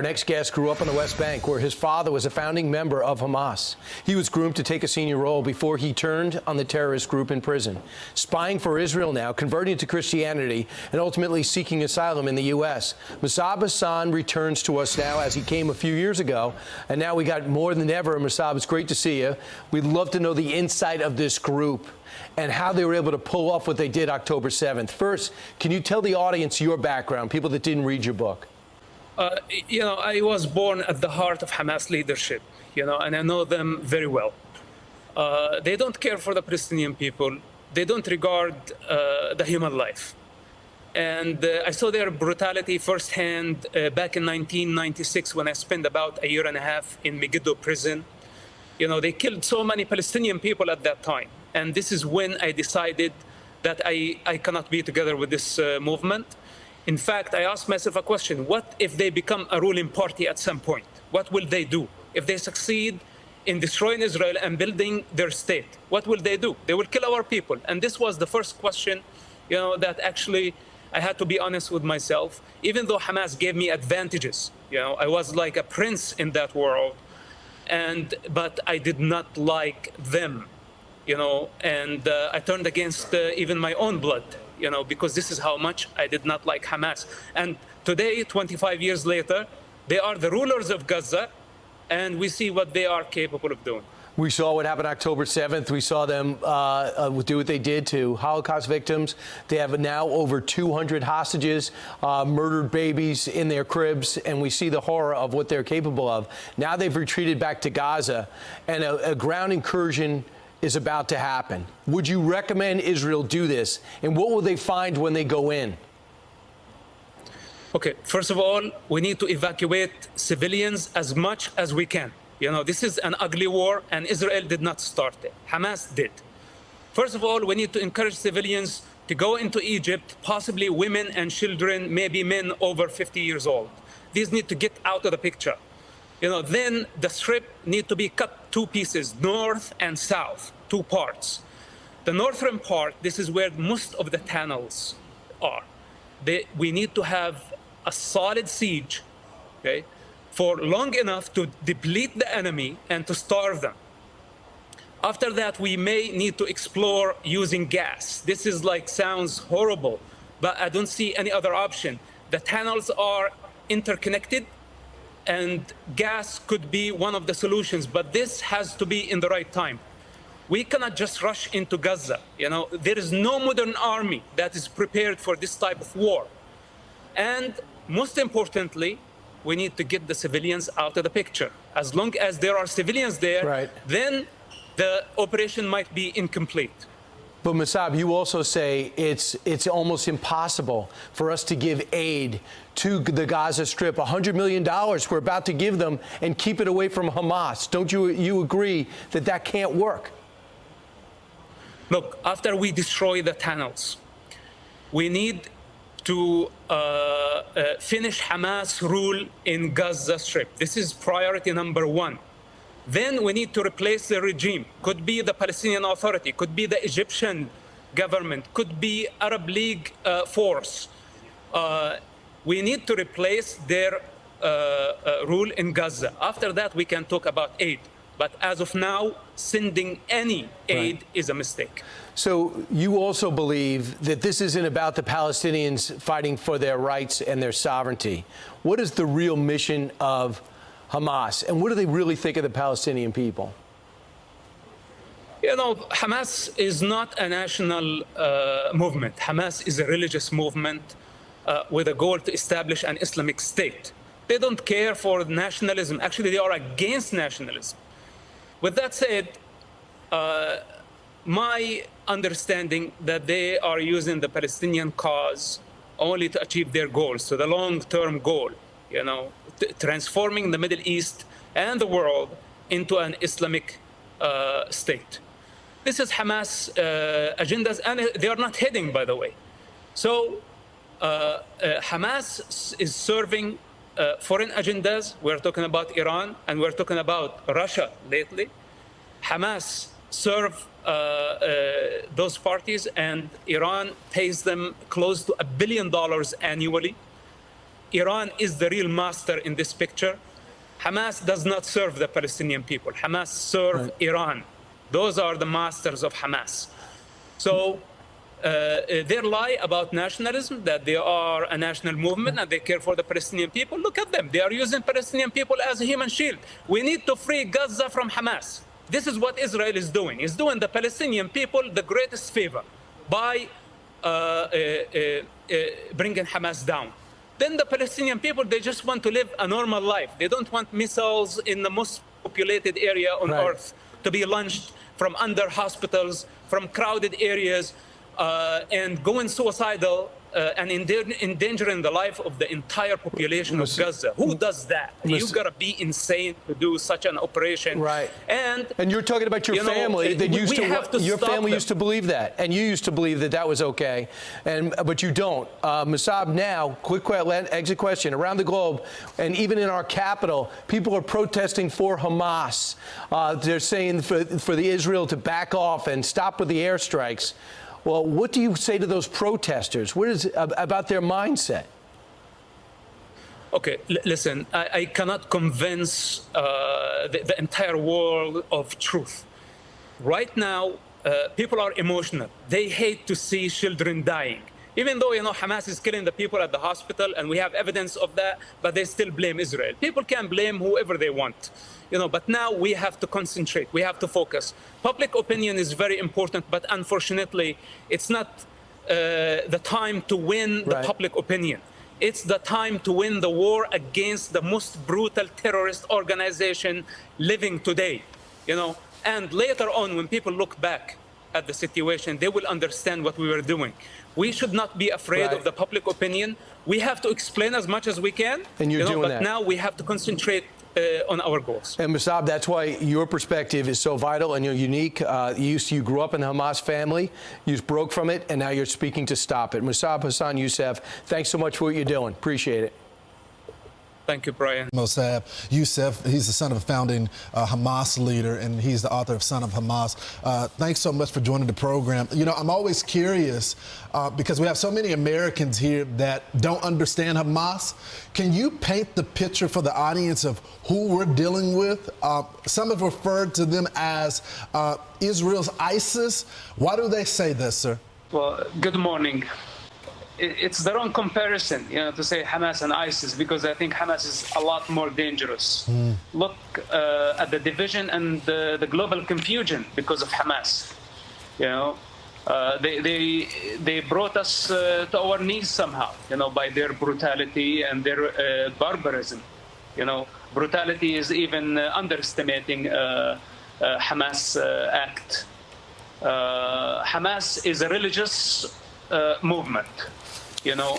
Our next guest grew up on the West Bank, where his father was a founding member of Hamas. He was groomed to take a senior role before he turned on the terrorist group in prison. Spying for Israel now, converting to Christianity, and ultimately seeking asylum in the U.S. Mosab Hassan returns to us now, as he came a few years ago. And now we got more than ever. Mosab, it's great to see you. We'd love to know the insight of this group and how they were able to pull off what they did October 7th. First, can you tell the audience your background, people that didn't read your book? I was born at the heart of Hamas leadership, and I know them very well. They don't care for the Palestinian people. They don't regard the human life. And I saw their brutality firsthand back in 1996 when I spent about a year and a half in Megiddo prison. They killed so many Palestinian people at that time. And this is when I decided that I cannot be together with this movement. In fact, I asked myself a question: what if they become a ruling party at some point? What will they do? If they succeed in destroying Israel and building their state, what will they do? They will kill our people. And this was the first question, that actually I had to be honest with myself. Even though Hamas gave me advantages, I was like a prince in that world, but I did not like them, and I turned against even my own blood. Because this is how much I did not like Hamas. And today, 25 years later, they are the rulers of Gaza, and we see what they are capable of doing. We saw what happened October 7th. We saw them do what they did to Holocaust victims. They have now over 200 hostages, murdered babies in their cribs, and we see the horror of what they're capable of. Now they've retreated back to Gaza, and a ground incursion is about to happen. Would you recommend Israel do this? And what will they find when they go in? Okay, first of all, we need to evacuate civilians as much as we can. This is an ugly war, and Israel did not start it. Hamas did. First of all, we need to encourage civilians to go into Egypt, possibly women and children, maybe men over 50 years old. These need to get out of the picture. Then the strip need to be cut two pieces, north and south, two parts. The northern part, this is where most of the tunnels are. We need to have a solid siege, okay, for long enough to deplete the enemy and to starve them. After that, we may need to explore using gas. This is sounds horrible, but I don't see any other option. The tunnels are interconnected, and gas could be one of the solutions, but this has to be in the right time. We cannot just rush into Gaza. There is no modern army that is prepared for this type of war. And most importantly, we need to get the civilians out of the picture. As long as there are civilians there, right, then the operation might be incomplete. But Mosab, you also say it's almost impossible for us to give aid to the Gaza Strip. $100 million we're about to give them and keep it away from Hamas. Don't you agree that that can't work? Look, after we destroy the tunnels, we need to finish Hamas rule in Gaza Strip. This is priority number one. Then we need to replace the regime. Could be the Palestinian Authority, could be the Egyptian government, could be Arab League force. We need to replace their rule in Gaza. After that, we can talk about aid. But as of now, sending any aid is a mistake. So you also believe that this isn't about the Palestinians fighting for their rights and their sovereignty. What is the real mission of Hamas, and what do they really think of the Palestinian people? Hamas is not a national movement. Hamas is a religious movement with a goal to establish an Islamic state. They don't care for nationalism. Actually, they are against nationalism. With that said, my understanding that they are using the Palestinian cause only to achieve their goals, so the long-term goal, transforming the Middle East and the world into an Islamic state. This is Hamas agendas, and they are not hidden, by the way. So Hamas is serving foreign agendas. We're talking about Iran, and we're talking about Russia lately. Hamas serve those parties, and Iran pays them close to $1 billion annually. Iran is the real master in this picture. Hamas does not serve the Palestinian people. Hamas serve Iran. Those are the masters of Hamas. So their lie about nationalism, that they are a national movement and they care for the Palestinian people, look at them. They are using Palestinian people as a human shield. We need to free Gaza from Hamas. This is what Israel is doing. It's doing the Palestinian people the greatest favor by bringing Hamas down. Then the Palestinian people, they just want to live a normal life. They don't want missiles in the most populated area on earth to be launched from under hospitals, from crowded areas, and going suicidal and endangering the life of the entire population of Gaza. Who does that? You've got to be insane to do such an operation. Right. And you're talking about your family that used to your family used to believe that, and you used to believe that that was okay, but you don't. Mosab, now, quick exit question. Around the globe, and even in our capital, people are protesting for Hamas. They're saying for the Israel to back off and stop with the airstrikes. Well, what do you say to those protesters? What is about their mindset? Okay, listen, I cannot convince the entire world of truth. Right now, people are emotional. They hate to see children dying. Even though, Hamas is killing the people at the hospital and we have evidence of that, but they still blame Israel. People can blame whoever they want. But now we have to concentrate. We have to focus. Public opinion is very important, but unfortunately, it's not the time to win the public opinion. It's the time to win the war against the most brutal terrorist organization living today. And later on, when people look back at the situation, they will understand what we were doing. We should not be afraid of the public opinion. We have to explain as much as we can. And you're doing that. But now we have to concentrate on our goals. And Mosab, that's why your perspective is so vital and you're unique. You grew up in the Hamas family, you broke from it, and now you're speaking to stop it. Mosab, Hassan, Youssef, thanks so much for what you're doing. Appreciate it. Thank you, Brian. Mosab, Youssef, he's the son of a founding Hamas leader, and he's the author of Son of Hamas. Thanks so much for joining the program. I'm always curious because we have so many Americans here that don't understand Hamas. Can you paint the picture for the audience of who we're dealing with? Some have referred to them as Israel's ISIS. Why do they say this, sir? Well, good morning. It's the wrong comparison, to say Hamas and ISIS, because I think Hamas is a lot more dangerous. Look at the division and the global confusion because of Hamas. They brought us to our knees somehow, by their brutality and their barbarism. Brutality is even underestimating Hamas act. Hamas is a religious movement.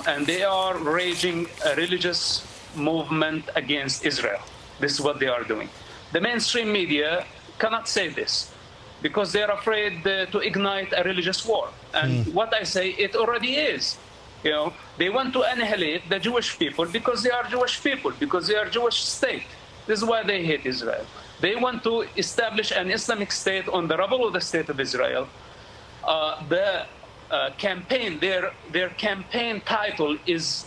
And they are raging a religious movement against Israel. This is what they are doing. The mainstream media cannot say this because they're afraid to ignite a religious war. And what I say, it already is. They want to annihilate the Jewish people because they are Jewish people, because they are Jewish state. This is why they hate Israel. They want to establish an Islamic state on the rubble of the state of Israel. Campaign, their campaign title is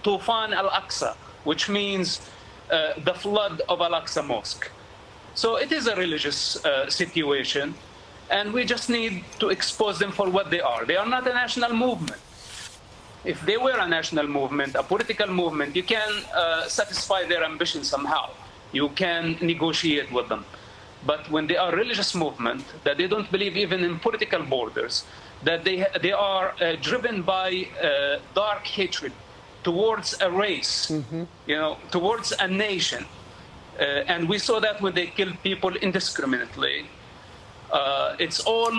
Tufan al-Aqsa, which means the flood of Al-Aqsa Mosque. So it is a religious situation, and we just need to expose them for what they are. They are not a national movement. If they were a national movement, a political movement, you can satisfy their ambition somehow. You can negotiate with them. But when they are a religious movement, that they don't believe even in political borders, that they are driven by dark hatred towards a race, towards a nation. And we saw that when they killed people indiscriminately. It's all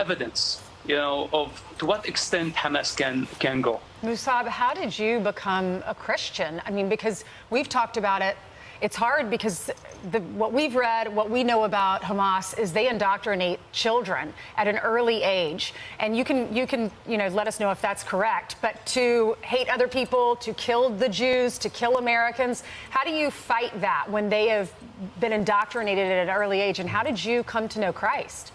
evidence, of to what extent Hamas can go. Mosab, how did you become a Christian? I mean, because we've talked about it. It's hard because what we've read, what we know about Hamas is they indoctrinate children at an early age. And you can let us know if that's correct. But to hate other people, to kill the Jews, to kill Americans, how do you fight that when they have been indoctrinated at an early age? And how did you come to know Christ?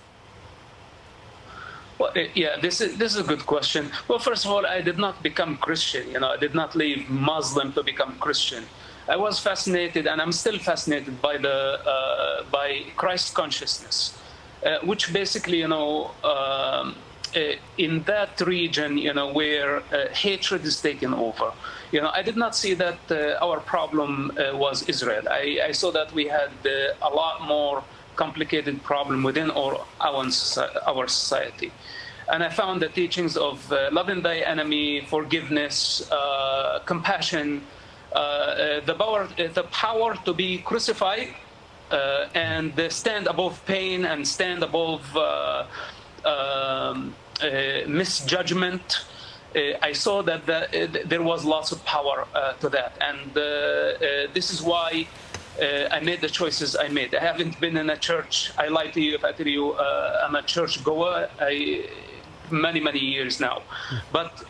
Well, yeah, this is a good question. Well, first of all, I did not become Christian. I did not leave Muslim to become Christian. I was fascinated, and I'm still fascinated by Christ consciousness, which basically, in that region, where hatred is taken over. I did not see that our problem was Israel. I saw that we had a lot more complicated problem within our society. And I found the teachings of loving thy enemy, forgiveness, compassion, the power to be crucified and stand above pain and stand above misjudgment. I saw that there was lots of power to that. And this is why I made the choices I made. I haven't been in a church. I lie to you if I tell you I'm a church goer. Many, many years now. But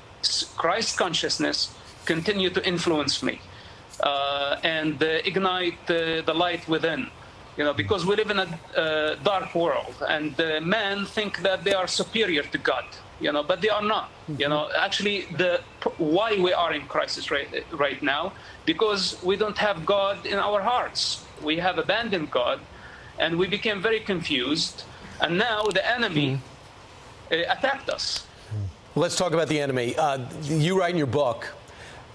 Christ consciousness continued to influence me and ignite the light within. Because we live in a dark world, and men think that they are superior to God. But they are not. Actually, why we are in crisis right now, because we don't have God in our hearts. We have abandoned God, and we became very confused. And now the enemy attacked us. Let's talk about the enemy. You write in your book,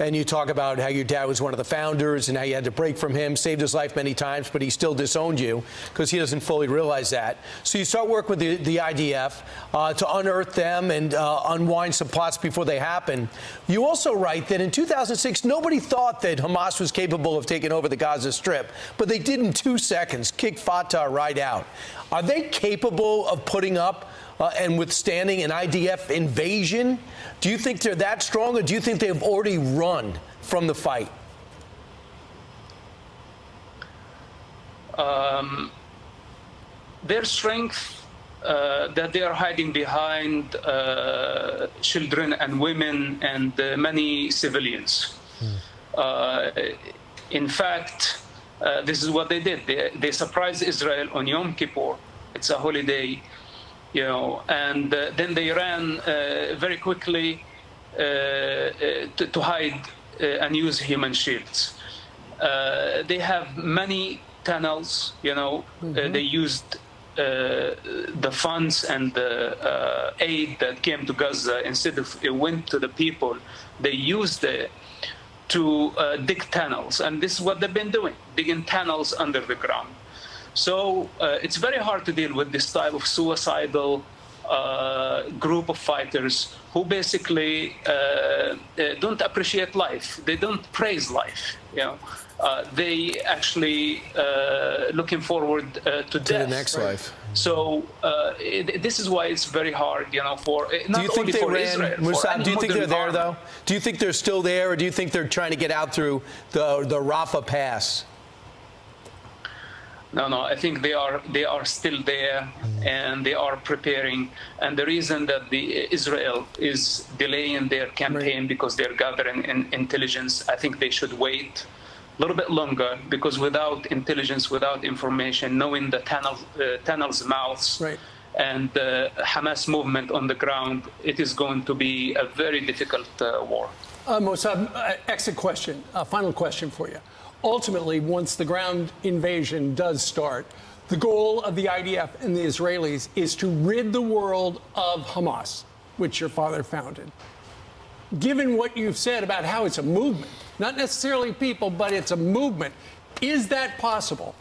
and you talk about how your dad was one of the founders and how you had to break from him, saved his life many times, but he still disowned you because he doesn't fully realize that. So you start work with the IDF to unearth them and unwind some plots before they happen. You also write that in 2006, nobody thought that Hamas was capable of taking over the Gaza Strip, but they did in 2 seconds, kick Fatah right out. Are they capable of putting up and withstanding an IDF invasion? Do you think they're that strong, or do you think they've already run from the fight? Their strength that they are hiding behind children and women and many civilians. In fact, this is what they did. They surprised Israel on Yom Kippur. It's a holiday. And then they ran very quickly to hide and use human shields. They have many tunnels, they used the funds and the aid that came to Gaza. Instead of it went to the people, they used it to dig tunnels. And this is what they've been doing, digging tunnels under the ground. So it's very hard to deal with this type of suicidal group of fighters who basically don't appreciate life. They don't praise life. They actually looking forward to death. To the next life. So this is why it's very hard, for not only for Israel. Mosab, do you think they're there, though? Do you think they're still there, or do you think they're trying to get out through the Rafah Pass? No, I think they are still there, and they are preparing. And the reason that Israel is delaying their campaign because they're gathering intelligence, I think they should wait a little bit longer, because without intelligence, without information, knowing the tunnels' mouths, and the Hamas movement on the ground, it is going to be a very difficult war. Mosab, exit question, final question for you. Ultimately, once the ground invasion does start, the goal of the IDF and the Israelis is to rid the world of Hamas, which your father founded. Given what you've said about how it's a movement, not necessarily people, but it's a movement, is that possible?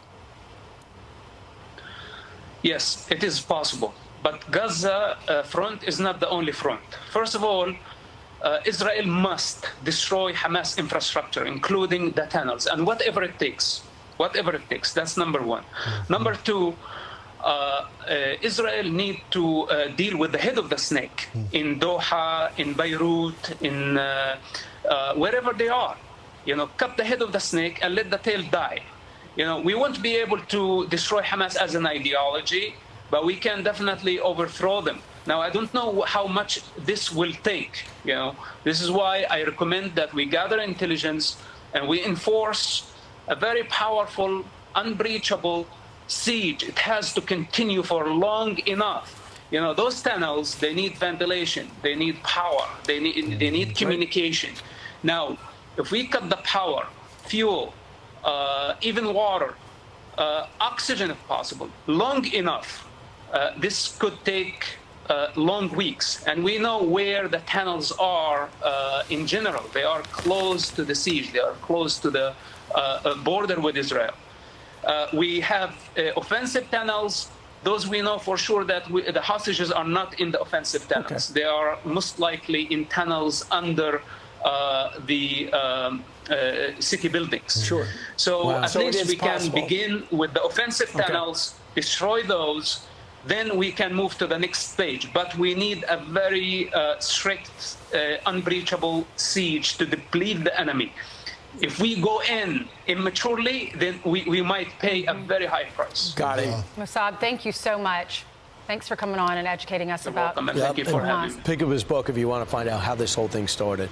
Yes, it is possible. But Gaza front is not the only front. First of all, Israel must destroy Hamas infrastructure, including the tunnels, and whatever it takes. That's number one. Number two, Israel need to deal with the head of the snake in Doha, in Beirut, in wherever they are. Cut the head of the snake and let the tail die. We won't be able to destroy Hamas as an ideology, but we can definitely overthrow them. Now, I don't know how much this will take. This is why I recommend that we gather intelligence and we enforce a very powerful, unbreachable siege. It has to continue for long enough. You know, those tunnels, they need ventilation, they need power, they need communication. Now, if we cut the power, fuel, even water, oxygen if possible, long enough, this could take long weeks. And we know where the tunnels are in general. They are close to the siege. They are close to the border with Israel. We have offensive tunnels. Those we know for sure that the hostages are not in the offensive tunnels. Okay. They are most likely in tunnels under the city buildings. Sure. So at So it least is we can possible. begin with the offensive tunnels, destroy those, then we can move to the next stage. But we need a very strict, unbreachable siege to deplete the enemy. If we go in immaturely, then we might pay a very high price. Got it. Mosab, thank you so much. Thanks for coming on and educating us You're about welcome, and thank you for having me. Pick up his book if you want to find out how this whole thing started.